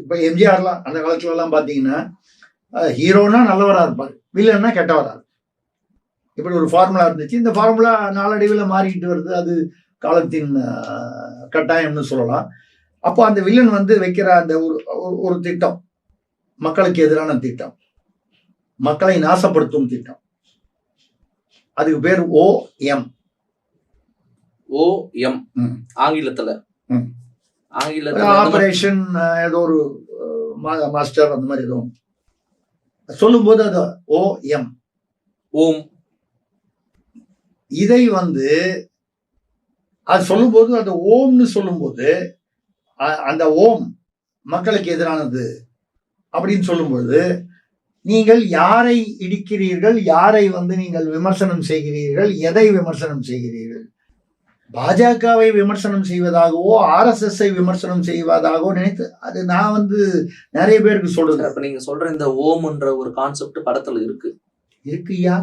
இப்ப எம்ஜிஆர்லாம் அந்த காலத்துல எல்லாம் பாத்தீங்கன்னா ஹீரோனா நல்லவரா இருப்பார், வில்லன்னா கெட்டவரா. இப்படி ஒரு ஃபார்முலா இருந்துச்சு. இந்த ஃபார்முலா நாளடைவில் மாறிக்கிட்டு வருது. அது காலத்தின் கட்டாயம்னு சொல்லலாம். அப்போ அந்த வில்லன் வந்து வைக்கிற அந்த ஒரு திட்டம் மக்களுக்கு எதிரான திட்டம், மக்களை நாசப்படுத்தும் திட்டம். அதுக்கு பேர் OM. OM ஆங்கிலத்துல ஆபரேஷன் ஏதோ ஒரு மாஸ்டர் அந்த மாதிரி ஏதோ சொல்லும்போது அது OM. ஓம். இதை வந்து அது சொல்லும்போது அது ஓம்னு சொல்லும்போது அந்த ஓம் மக்களுக்கு எதிரானது அப்படின்னு சொல்லும்போது நீங்கள் யாரை இடிக்கிறீர்கள், யாரை வந்து நீங்கள் விமர்சனம் செய்கிறீர்கள், எதை விமர்சனம் செய்கிறீர்கள்? பாஜகவை விமர்சனம் செய்வதாகவோ RSS விமர்சனம் செய்வதாகவோ நினைத்து அது நான் வந்து நிறைய பேருக்கு சொல்றேன். அப்ப நீங்க சொல்ற இந்த ஓம்ன்ற ஒரு கான்செப்ட் படத்துல இருக்குயா?